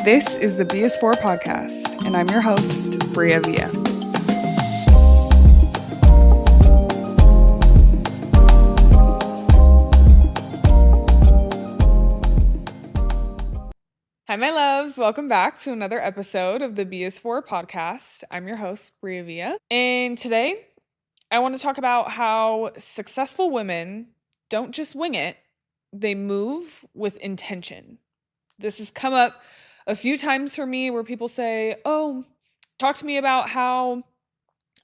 This is the BS4 podcast, and I'm your host, Bria Villa. Hi, my loves. Welcome back to another episode of the BS4 podcast. I'm your host, Bria Villa. And today, I want to talk about how successful women don't just wing it, they move with intention. This has come up a few times for me where people say, oh, talk to me about how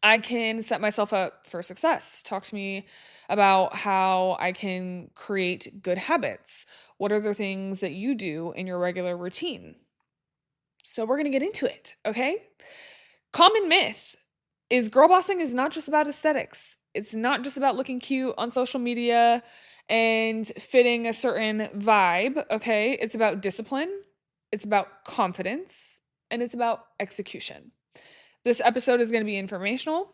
I can set myself up for success. Talk to me about how I can create good habits. What are the things that you do in your regular routine? So we're going to get into it, okay? Common myth is girl bossing is not just about aesthetics. It's not just about looking cute on social media and fitting a certain vibe, okay? It's about discipline, it's about confidence, and it's about execution. This episode is going to be informational.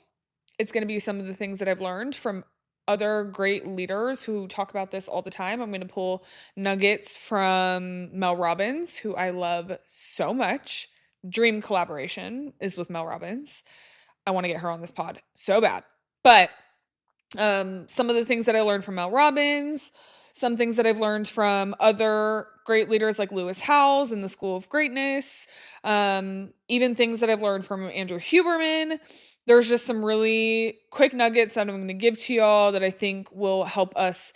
It's going to be some of the things that I've learned from other great leaders who talk about this all the time. I'm going to pull nuggets from Mel Robbins, who I love so much. Dream collaboration is with Mel Robbins. I want to get her on this pod so bad. But some of the things that I learned from Mel Robbins, some things that I've learned from other great leaders like Lewis Howes in the School of Greatness, even things that I've learned from Andrew Huberman. There's just some really quick nuggets that I'm going to give to y'all that I think will help us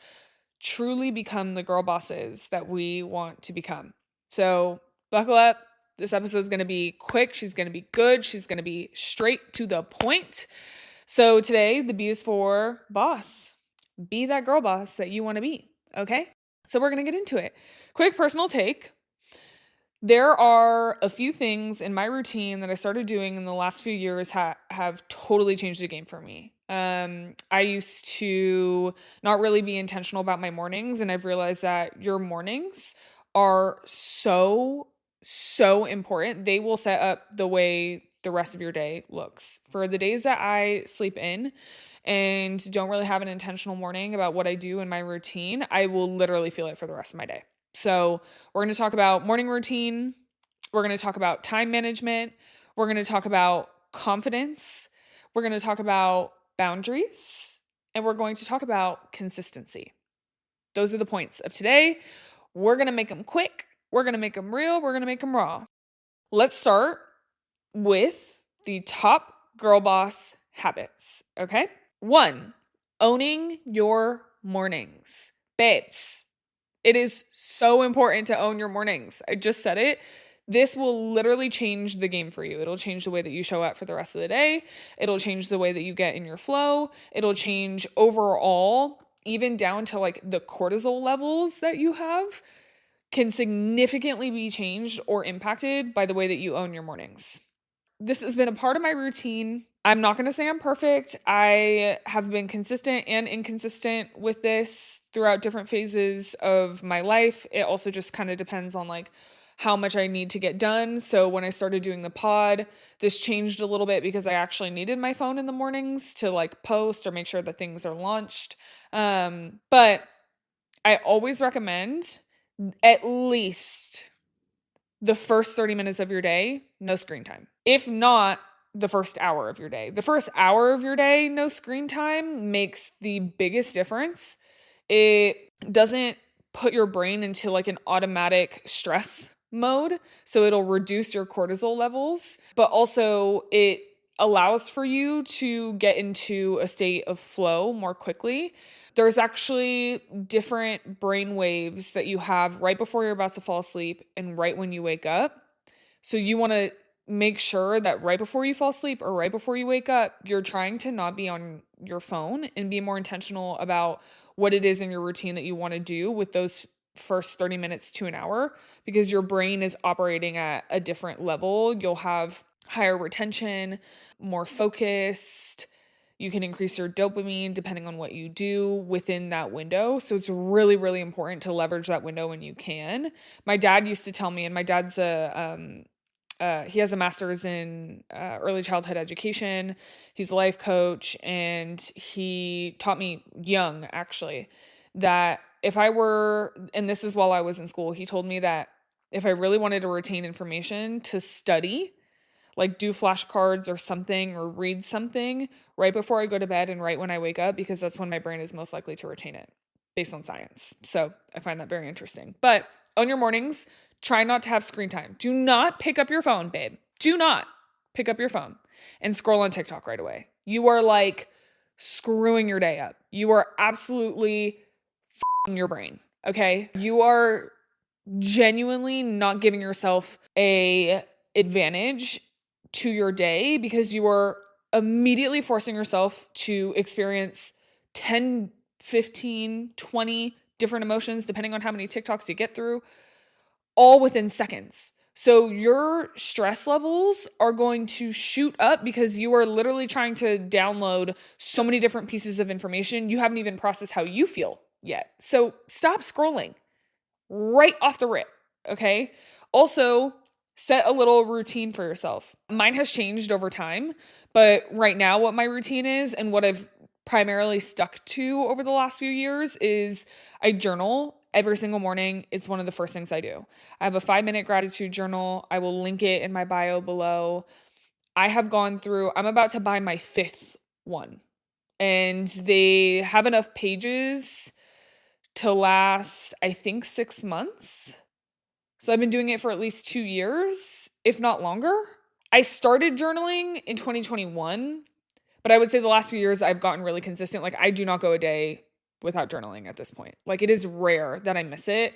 truly become the girl bosses that we want to become. So buckle up. This episode is going to be quick. She's going to be good. She's going to be straight to the point. So today, the B is for boss. Be that girl boss that you want to be, okay? So we're going to get into it. Quick personal take. There are a few things in my routine that I started doing in the last few years have totally changed the game for me. I used to not really be intentional about my mornings, and I've realized that your mornings are so important. They will set up the way the rest of your day looks. For the days that I sleep in and don't really have an intentional morning about what I do in my routine, I will literally feel it for the rest of my day. So we're going to talk about morning routine. We're going to talk about time management. We're going to talk about confidence. We're going to talk about boundaries. And we're going to talk about consistency. Those are the points of today. We're going to make them quick. We're going to make them real. We're going to make them raw. Let's start with the top girl boss habits, okay? 1, owning your mornings. Babes, it is so important to own your mornings. I just said it. This will literally change the game for you. It'll change the way that you show up for the rest of the day. It'll change the way that you get in your flow. It'll change overall, even down to like the cortisol levels that you have can significantly be changed or impacted by the way that you own your mornings. This has been a part of my routine. I'm not going to say I'm perfect. I have been consistent and inconsistent with this throughout different phases of my life. It also just kind of depends on like how much I need to get done. So when I started doing the pod, this changed a little bit because I actually needed my phone in the mornings to like post or make sure that things are launched. But I always recommend at least the first 30 minutes of your day, no screen time. If not, the first hour of your day. The first hour of your day, no screen time, makes the biggest difference. It doesn't put your brain into like an automatic stress mode, so it'll reduce your cortisol levels, but also it allows for you to get into a state of flow more quickly. There's actually different brain waves that you have right before you're about to fall asleep and right when you wake up. So you want to make sure that right before you fall asleep or right before you wake up, you're trying to not be on your phone and be more intentional about what it is in your routine that you want to do with those first 30 minutes to an hour, because your brain is operating at a different level. You'll have higher retention, more focused. You can increase your dopamine depending on what you do within that window. So it's really, really important to leverage that window when you can. My dad used to tell me, and my dad's he has a master's in early childhood education. He's a life coach, and he taught me young, actually, that if I were, and this is while I was in school, he told me that if I really wanted to retain information, to study, like do flashcards or something or read something right before I go to bed and right when I wake up, because that's when my brain is most likely to retain it based on science. So I find that very interesting. But on your mornings, try not to have screen time. Do not pick up your phone, babe. Do not pick up your phone and scroll on TikTok right away. You are like screwing your day up. You are absolutely f***ing your brain. Okay? You are genuinely not giving yourself a advantage to your day, because you are immediately forcing yourself to experience 10, 15, 20 different emotions, depending on how many TikToks you get through, all within seconds. So your stress levels are going to shoot up because you are literally trying to download so many different pieces of information. You haven't even processed how you feel yet. So stop scrolling right off the rip, okay? Also, set a little routine for yourself. Mine has changed over time, but right now what my routine is and what I've primarily stuck to over the last few years is I journal every single morning. It's one of the first things I do. I have a 5-minute gratitude journal. I will link it in my bio below. I have gone through, I'm about to buy my 5th one, and they have enough pages to last, I think, 6 months. So I've been doing it for at least 2 years, if not longer. I started journaling in 2021, but I would say the last few years I've gotten really consistent. Like, I do not go a day without journaling at this point. Like, it is rare that I miss it.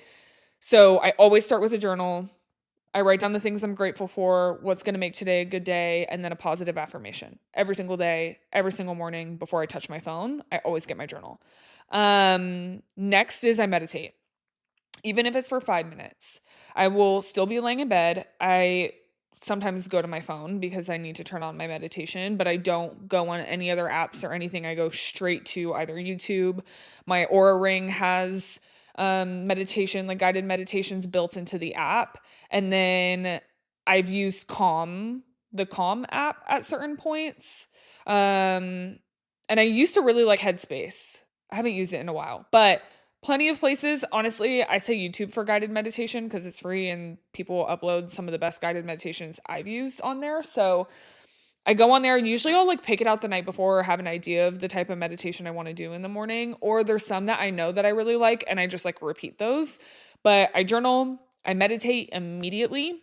So I always start with a journal. I write down the things I'm grateful for, what's going to make today a good day, and then a positive affirmation. Every single day, every single morning before I touch my phone, I always get my journal. Next is I meditate. Even if it's for 5 minutes, I will still be laying in bed. I sometimes go to my phone because I need to turn on my meditation, but I don't go on any other apps or anything. I go straight to either YouTube. My Aura Ring has meditation, like guided meditations built into the app. And then I've used the Calm app at certain points. And I used to really like Headspace. I haven't used it in a while, but plenty of places. Honestly, I say YouTube for guided meditation because it's free and people upload some of the best guided meditations I've used on there. So I go on there and usually I'll like pick it out the night before or have an idea of the type of meditation I want to do in the morning. Or there's some that I know that I really like and I just like repeat those. But I journal, I meditate immediately.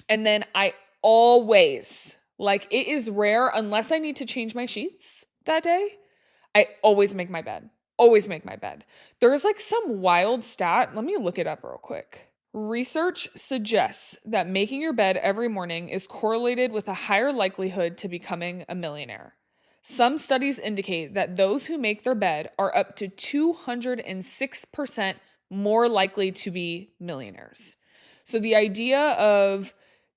And then I always, like, it is rare unless I need to change my sheets that day, I always make my bed. Always make my bed. There's like some wild stat. Let me look it up real quick. Research suggests that making your bed every morning is correlated with a higher likelihood to becoming a millionaire. Some studies indicate that those who make their bed are up to 206% more likely to be millionaires. So the idea of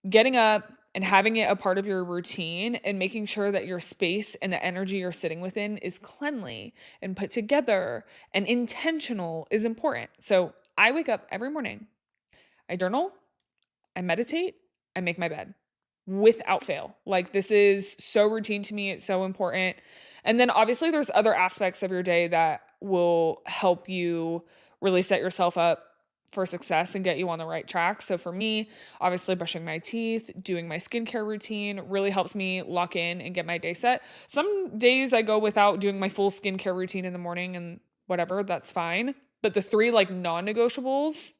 getting up and having it a part of your routine and making sure that your space and the energy you're sitting within is cleanly and put together and intentional is important. So I wake up every morning, I journal, I meditate, I make my bed without fail. Like, this is so routine to me. It's so important. And then obviously there's other aspects of your day that will help you really set yourself up for success and get you on the right track. So for me, obviously brushing my teeth, doing my skincare routine really helps me lock in and get my day set. Some days I go without doing my full skincare routine in the morning and whatever, that's fine. But the 3 like non-negotiables: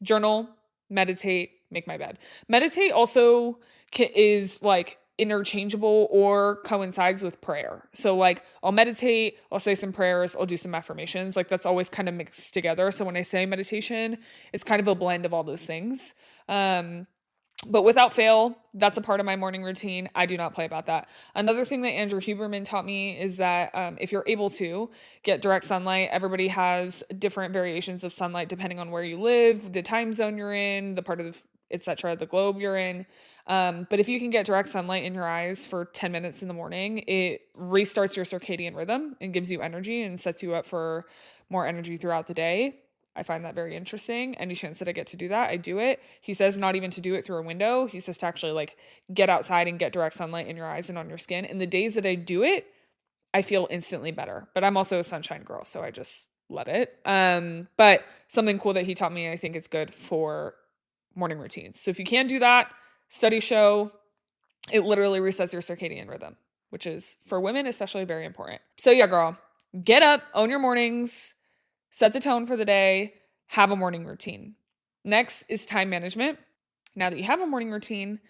journal, meditate, make my bed. Meditate also is like interchangeable or coincides with prayer. So like I'll meditate, I'll say some prayers, I'll do some affirmations. Like that's always kind of mixed together. So when I say meditation, it's kind of a blend of all those things. But without fail, that's a part of my morning routine. I do not play about that. Another thing that Andrew Huberman taught me is that if you're able to get direct sunlight, everybody has different variations of sunlight depending on where you live, the time zone you're in, the part of etc., the globe you're in. But if you can get direct sunlight in your eyes for 10 minutes in the morning, it restarts your circadian rhythm and gives you energy and sets you up for more energy throughout the day. I find that very interesting. Any chance that I get to do that, I do it. He says not even to do it through a window. He says to actually like get outside and get direct sunlight in your eyes and on your skin. And the days that I do it, I feel instantly better. But I'm also a sunshine girl, so I just let it. But something cool that he taught me, I think it's good for morning routines. So if you can't do that, studies show it literally resets your circadian rhythm, which is for women especially very important. So yeah, girl, get up, own your mornings, set the tone for the day, have a morning routine. Next is time management. Now that you have a morning routine,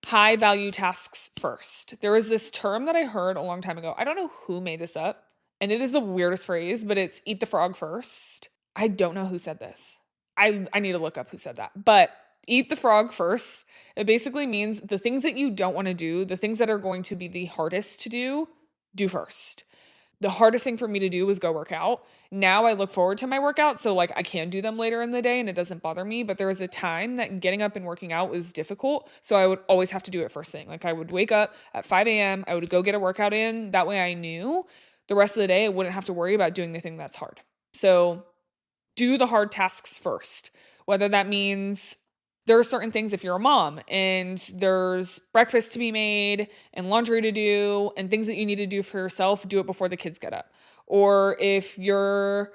high value tasks first. There was this term that I heard a long time ago. I don't know who made this up, and it is the weirdest phrase, but it's eat the frog first. I don't know who said this. I need to look up who said that. But eat the frog first. It basically means the things that you don't want to do, the things that are going to be the hardest to do first. The hardest thing for me to do was go work out. Now I look forward to my workout, so like I can do them later in the day and it doesn't bother me, but there was a time that getting up and working out was difficult, so I would always have to do it first thing. Like I would wake up at 5 a.m., I would go get a workout in. That way I knew the rest of the day I wouldn't have to worry about doing the thing that's hard. So do the hard tasks first, whether that means there are certain things if you're a mom and there's breakfast to be made and laundry to do and things that you need to do for yourself, do it before the kids get up. Or if you're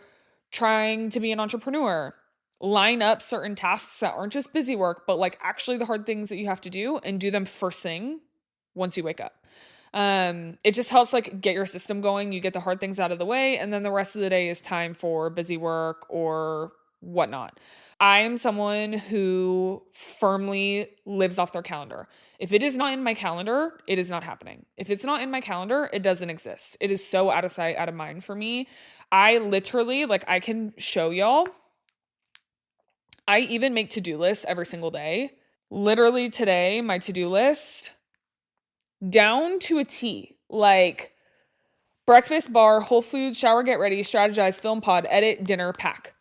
trying to be an entrepreneur, line up certain tasks that aren't just busy work, but like actually the hard things that you have to do and do them first thing once you wake up. It just helps like get your system going. You get the hard things out of the way, and then the rest of the day is time for busy work or whatnot. I am someone who firmly lives off their calendar. If it is not in my calendar, it is not happening. If it's not in my calendar, it doesn't exist. It is so out of sight, out of mind for me. I literally, like, I can show y'all. I even make to-do lists every single day. Literally today, my to-do list, down to a T, like breakfast, bar, Whole Foods, shower, get ready, strategize, film, pod, edit, dinner, pack.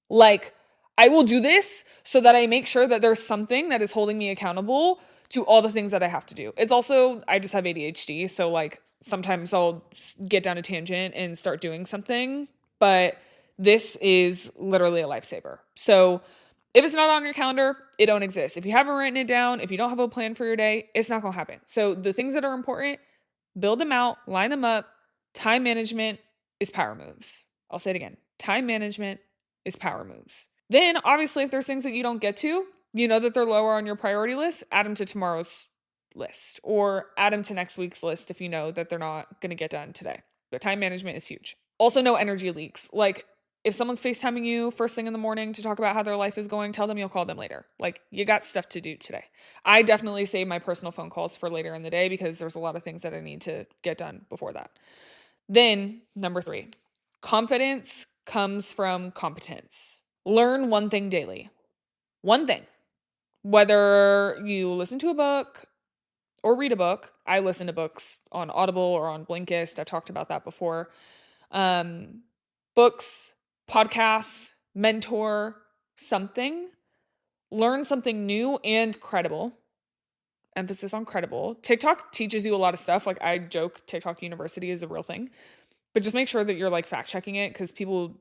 Like, I will do this so that I make sure that there's something that is holding me accountable to all the things that I have to do. It's also, I just have ADHD. So like sometimes I'll get down a tangent and start doing something, but this is literally a lifesaver. So if it's not on your calendar, it don't exist. If you haven't written it down, if you don't have a plan for your day, it's not going to happen. So the things that are important, build them out, line them up. Time management is power moves. I'll say it again. Time management is power moves. Then obviously if there's things that you don't get to, you know that they're lower on your priority list, add them to tomorrow's list or add them to next week's list if you know that they're not going to get done today. But time management is huge. Also, no energy leaks. Like if someone's FaceTiming you first thing in the morning to talk about how their life is going, tell them you'll call them later. Like you got stuff to do today. I definitely save my personal phone calls for later in the day because there's a lot of things that I need to get done before that. Then number 3, confidence comes from competence. Learn one thing daily. One thing. Whether you listen to a book or read a book. I listen to books on Audible or on Blinkist. I've talked about that before. Books, podcasts, mentor, something. Learn something new and credible. Emphasis on credible. TikTok teaches you a lot of stuff. Like I joke TikTok University is a real thing. But just make sure that you're like fact checking it because people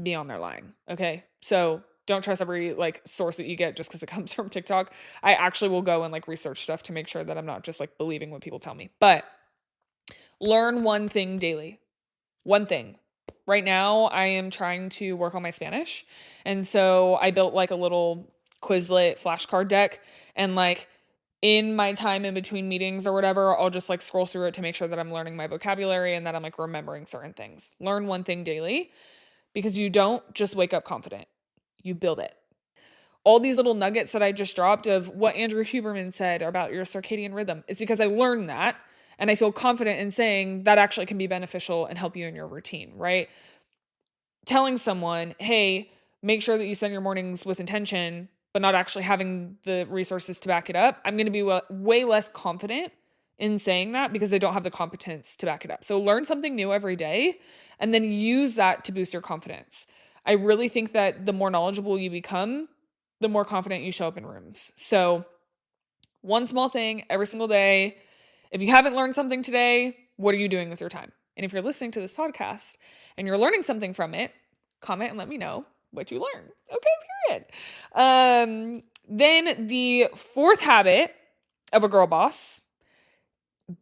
be on their line. Okay. So don't trust every like source that you get just because it comes from TikTok. I actually will go and like research stuff to make sure that I'm not just like believing what people tell me. But learn one thing daily. One thing. Right now, I am trying to work on my Spanish. And so I built like a little Quizlet flashcard deck. And like in my time in between meetings or whatever, I'll just like scroll through it to make sure that I'm learning my vocabulary and that I'm like remembering certain things. Learn one thing daily because you don't just wake up confident. You build it. All these little nuggets that I just dropped of what Andrew Huberman said about your circadian rhythm is because I learned that and I feel confident in saying that actually can be beneficial and help you in your routine, right? Telling someone, hey, make sure that you spend your mornings with intention, but not actually having the resources to back it up. I'm going to be way less confident in saying that because I don't have the competence to back it up. So learn something new every day and then use that to boost your confidence. I really think that the more knowledgeable you become, the more confident you show up in rooms. So one small thing every single day. If you haven't learned something today, what are you doing with your time? And if you're listening to this podcast and you're learning something from it, comment and let me know what you learned. Okay, period. Then the 4th habit of a girl boss,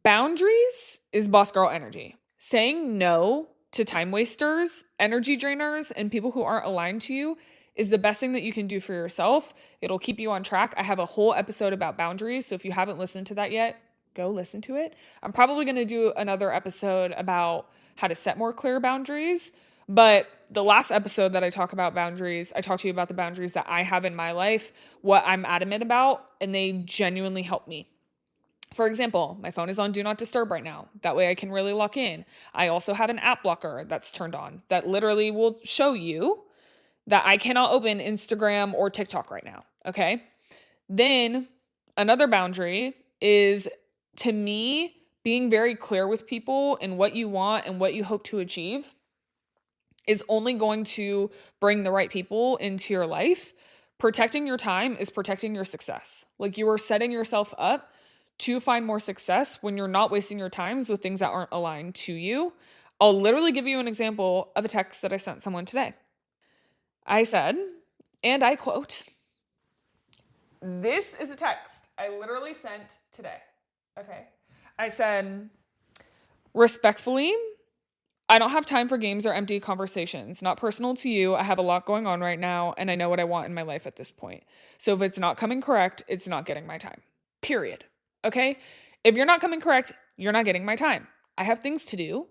boundaries is boss girl energy. Saying no to time wasters, energy drainers, and people who aren't aligned to you is the best thing that you can do for yourself. It'll keep you on track. I have a whole episode about boundaries. So if you haven't listened to that yet, go listen to it. I'm probably going to do another episode about how to set more clear boundaries. But the last episode that I talk about boundaries, I talk to you about the boundaries that I have in my life, what I'm adamant about, and they genuinely help me. For example, my phone is on Do Not Disturb right now. That way I can really lock in. I also have an app blocker that's turned on that literally will show you that I cannot open Instagram or TikTok right now. Okay. Then another boundary is, to me, being very clear with people and what you want and what you hope to achieve is only going to bring the right people into your life. Protecting your time is protecting your success. Like, you are setting yourself up to find more success when you're not wasting your times with things that aren't aligned to you. I'll literally give you an example of a text that I sent someone today. I said, and I quote, this is a text I literally sent today. Okay. I said, respectfully, I don't have time for games or empty conversations. Not personal to you. I have a lot going on right now, and I know what I want in my life at this point. So if it's not coming correct, it's not getting my time. Period. Okay? If you're not coming correct, you're not getting my time. I have things to do.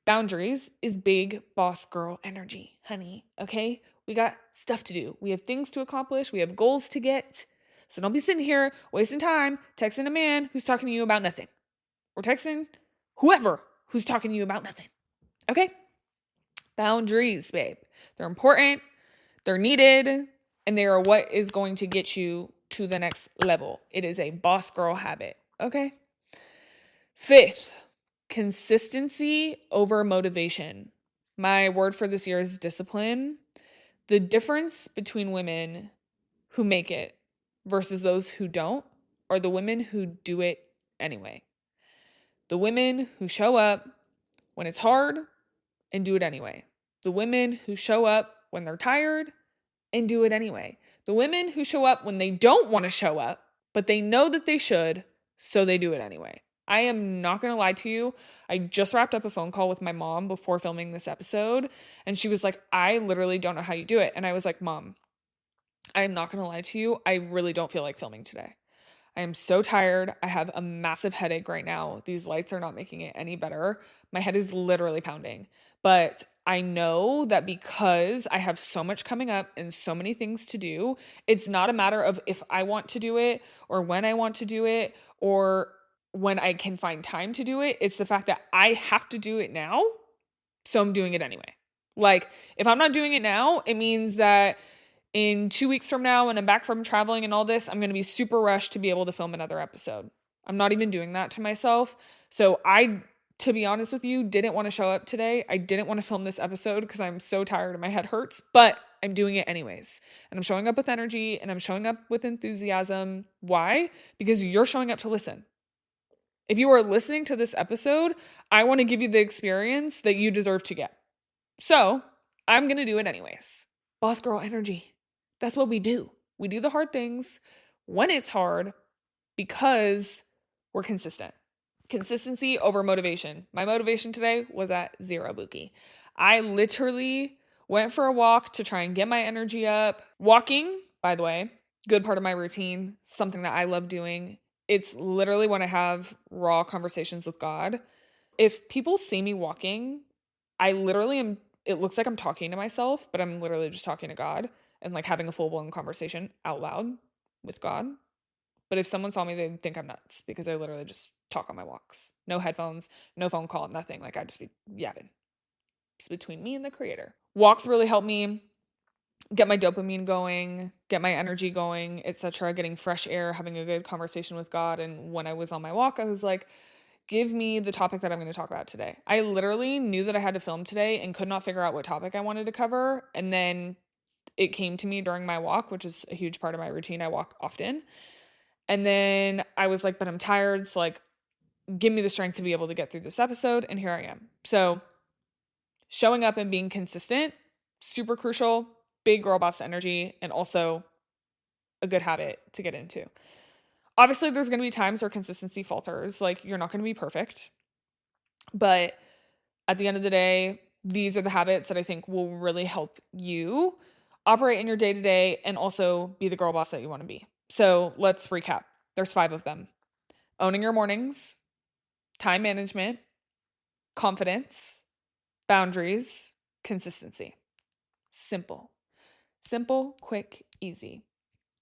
Boundaries is big boss girl energy, honey. Okay? We got stuff to do. We have things to accomplish. We have goals to get. So don't be sitting here wasting time texting a man who's talking to you about nothing. Or texting whoever who's talking to you about nothing. Okay? Boundaries, babe. They're important, they're needed, and they are what is going to get you to the next level. It is a boss girl habit. Okay? Fifth, consistency over motivation. My word for this year is discipline. The difference between women who make it versus those who don't are the women who do it anyway. The women who show up when it's hard and do it anyway. The women who show up when they're tired and do it anyway. The women who show up when they don't want to show up, but they know that they should, so they do it anyway. I am not going to lie to you. I just wrapped up a phone call with my mom before filming this episode, and she was like, I literally don't know how you do it. And I was like, Mom, I'm not going to lie to you. I really don't feel like filming today. I am so tired. I have a massive headache right now. These lights are not making it any better. My head is literally pounding. But I know that because I have so much coming up and so many things to do, it's not a matter of if I want to do it or when I want to do it or when I can find time to do it. It's the fact that I have to do it now, so I'm doing it anyway. Like, if I'm not doing it now, it means that in 2 weeks from now, when I'm back from traveling and all this, I'm going to be super rushed to be able to film another episode. I'm not even doing that to myself. So I, to be honest with you, didn't want to show up today. I didn't want to film this episode because I'm so tired and my head hurts, but I'm doing it anyways. And I'm showing up with energy and I'm showing up with enthusiasm. Why? Because you're showing up to listen. If you are listening to this episode, I want to give you the experience that you deserve to get. So I'm going to do it anyways. Boss girl energy. That's what we do. We do the hard things when it's hard because we're consistent. Consistency over motivation. My motivation today was at 0, Buki. I literally went for a walk to try and get my energy up. Walking, by the way, good part of my routine, something that I love doing. It's literally when I have raw conversations with God. If people see me walking, I literally am, it looks like I'm talking to myself, but I'm literally just talking to God and like having a full-blown conversation out loud with God. But if someone saw me, they'd think I'm nuts because I literally just talk on my walks. No headphones, no phone call, nothing. Like, I just be yapping. It's between me and the creator. Walks really help me get my dopamine going, get my energy going, etc. Getting fresh air, having a good conversation with God. And when I was on my walk, I was like, give me the topic that I'm going to talk about today. I literally knew that I had to film today and could not figure out what topic I wanted to cover. And then it came to me during my walk, which is a huge part of my routine. I walk often. And then I was like, but I'm tired. So like, give me the strength to be able to get through this episode. And here I am. So showing up and being consistent, super crucial, big girl boss energy, and also a good habit to get into. Obviously, there's going to be times where consistency falters. Like, you're not going to be perfect. But at the end of the day, these are the habits that I think will really help you. operate in your day-to-day, and also be the girl boss that you want to be. So let's recap. There's 5 of them. Owning your mornings, time management, confidence, boundaries, consistency. Simple. Simple, quick, easy.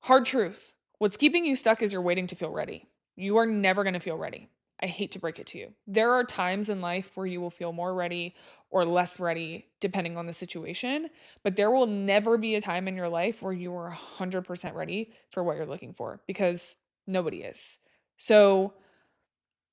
Hard truth. What's keeping you stuck is you're waiting to feel ready. You are never going to feel ready. I hate to break it to you. There are times in life where you will feel more ready or less ready, depending on the situation, but there will never be a time in your life where you are 100% ready for what you're looking for, because nobody is. So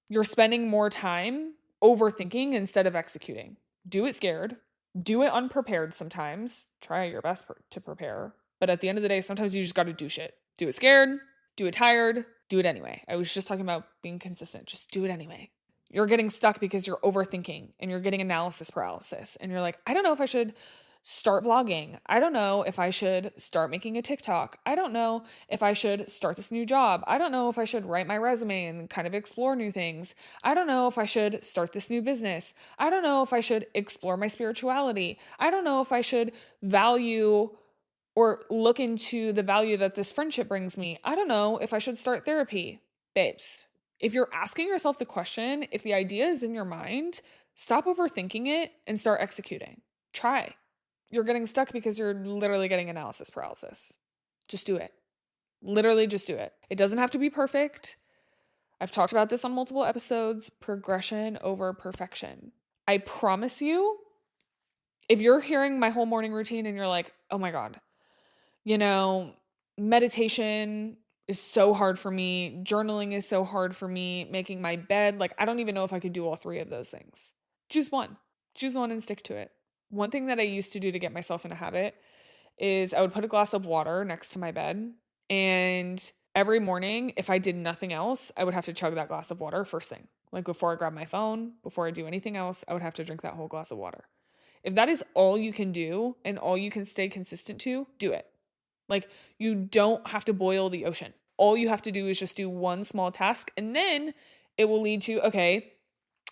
you're spending more time overthinking instead of executing. Do it scared. Do it unprepared sometimes. Try your best to prepare. But at the end of the day, sometimes you just got to do shit. Do it scared. Do it tired. Do it anyway. I was just talking about being consistent. Just do it anyway. You're getting stuck because you're overthinking and you're getting analysis paralysis. And you're like, I don't know if I should start vlogging. I don't know if I should start making a TikTok. I don't know if I should start this new job. I don't know if I should write my resume and kind of explore new things. I don't know if I should start this new business. I don't know if I should explore my spirituality. I don't know if I should value or look into the value that this friendship brings me. I don't know if I should start therapy. Babes, if you're asking yourself the question, if the idea is in your mind, stop overthinking it and start executing. Try. You're getting stuck because you're literally getting analysis paralysis. Just do it. Literally just do it. It doesn't have to be perfect. I've talked about this on multiple episodes. Progression over perfection. I promise you, if you're hearing my whole morning routine and you're like, oh my God, meditation is so hard for me. Journaling is so hard for me. Making my bed, I don't even know if I could do all 3 of those things. Choose one. Choose one and stick to it. One thing that I used to do to get myself in a habit is I would put a glass of water next to my bed, and every morning, if I did nothing else, I would have to chug that glass of water first thing. Before I grab my phone, before I do anything else, I would have to drink that whole glass of water. If that is all you can do and all you can stay consistent to, do it. You don't have to boil the ocean. All you have to do is just do one small task, and then it will lead to, okay,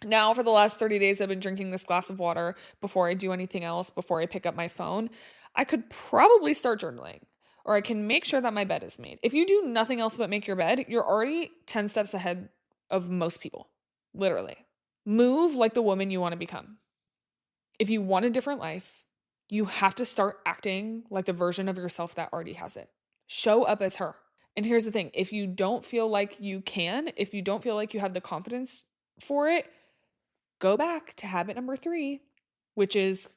now for the last 30 days, I've been drinking this glass of water before I do anything else, before I pick up my phone. I could probably start journaling, or I can make sure that my bed is made. If you do nothing else but make your bed, you're already 10 steps ahead of most people. Literally. Move like the woman you want to become. If you want a different life, you have to start acting like the version of yourself that already has it. Show up as her. And here's the thing. If you don't feel like you can, if you don't feel like you have the confidence for it, go back to habit number 3, which is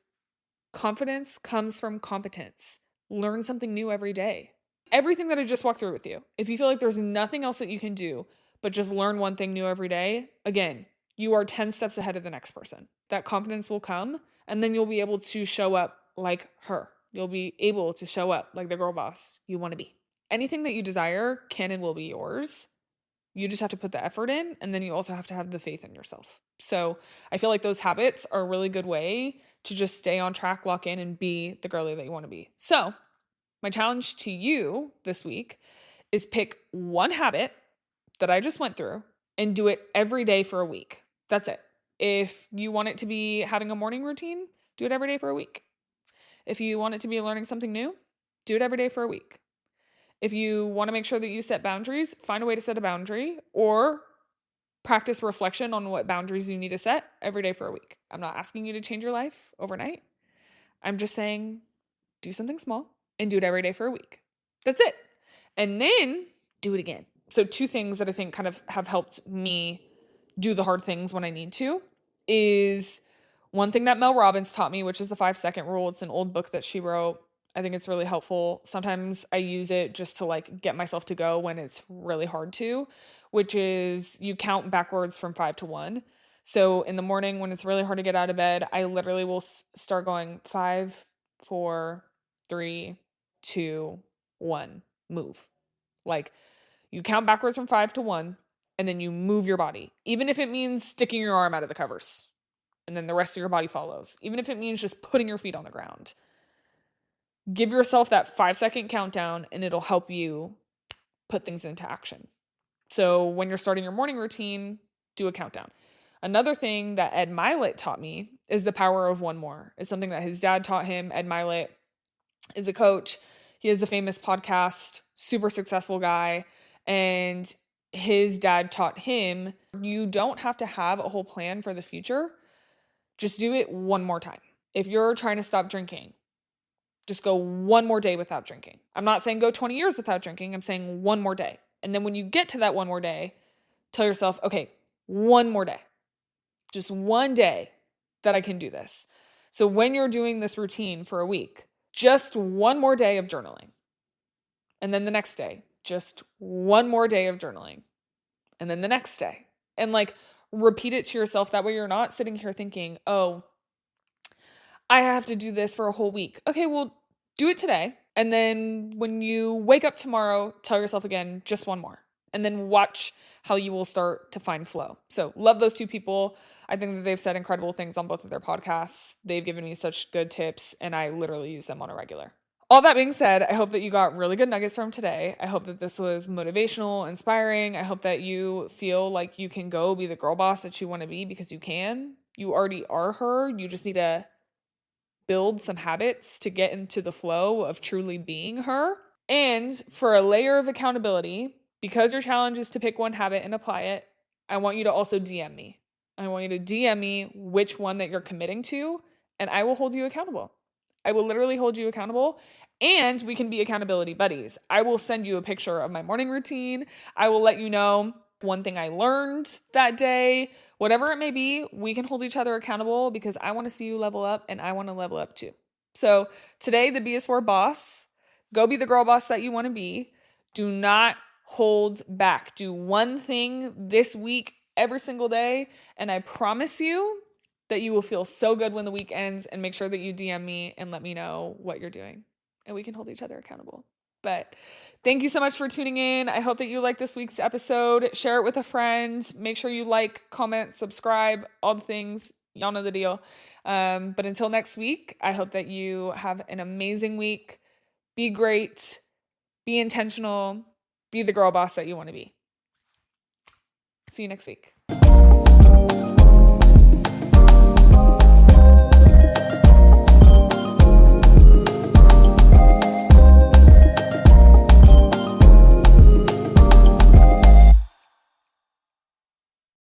confidence comes from competence. Learn something new every day. Everything that I just walked through with you, if you feel like there's nothing else that you can do but just learn one thing new every day, again, you are 10 steps ahead of the next person. That confidence will come, and then you'll be able to show up like her. You'll be able to show up like the girl boss you want to be. Anything that you desire can and will be yours. You just have to put the effort in, and then you also have to have the faith in yourself. So I feel like those habits are a really good way to just stay on track, lock in, and be the girly that you want to be. So my challenge to you this week is pick one habit that I just went through and do it every day for a week. That's it. If you want it to be having a morning routine, do it every day for a week. If you want it to be learning something new, do it every day for a week. If you want to make sure that you set boundaries, find a way to set a boundary, or practice reflection on what boundaries you need to set every day for a week. I'm not asking you to change your life overnight. I'm just saying do something small and do it every day for a week. That's it. And then do it again. So 2 things that I think kind of have helped me do the hard things when I need to is one thing that Mel Robbins taught me, which is the 5-second rule. It's an old book that she wrote. I think it's really helpful. Sometimes I use it just to get myself to go when it's really hard to, which is you count backwards from 5 to 1. So in the morning when it's really hard to get out of bed, I literally will start going 5, 4, 3, 2, 1, move. You count backwards from 5 to 1, and then you move your body. Even if it means sticking your arm out of the covers, and then the rest of your body follows. Even if it means just putting your feet on the ground. Give yourself that 5-second countdown, and it'll help you put things into action. So when you're starting your morning routine, do a countdown. Another thing that Ed Mylett taught me is the power of one more. It's something that his dad taught him. Ed Mylett is a coach. He has a famous podcast, super successful guy. And his dad taught him, you don't have to have a whole plan for the future. Just do it one more time. If you're trying to stop drinking, just go one more day without drinking. I'm not saying go 20 years without drinking. I'm saying one more day. And then when you get to that one more day, tell yourself, okay, one more day. Just one day that I can do this. So when you're doing this routine for a week, just one more day of journaling. And then the next day, just one more day of journaling. And then the next day. And like repeat it to yourself. That way you're not sitting here thinking, oh, I have to do this for a whole week. Okay, well, do it today. And then when you wake up tomorrow, tell yourself again, just one more. And then watch how you will start to find flow. So love those two people. I think that they've said incredible things on both of their podcasts. They've given me such good tips, and I literally use them on a regular. All that being said, I hope that you got really good nuggets from today. I hope that this was motivational, inspiring. I hope that you feel like you can go be the girl boss that you want to be, because you can. You already are her. You just need to build some habits to get into the flow of truly being her. And for a layer of accountability, because your challenge is to pick one habit and apply it, I want you to also DM me. I want you to DM me which one that you're committing to, and I will hold you accountable. I will literally hold you accountable, and we can be accountability buddies. I will send you a picture of my morning routine. I will let you know one thing I learned that day. Whatever it may be, we can hold each other accountable, because I want to see you level up and I want to level up too. So today, the B is for boss. Go be the girl boss that you want to be. Do not hold back. Do one thing this week every single day, and I promise you that you will feel so good when the week ends. And make sure that you DM me and let me know what you're doing, and we can hold each other accountable. But thank you so much for tuning in. I hope that you like this week's episode. Share it with a friend. Make sure you like, comment, subscribe, all the things. Y'all know the deal. But until next week, I hope that you have an amazing week. Be great. Be intentional. Be the girl boss that you want to be. See you next week.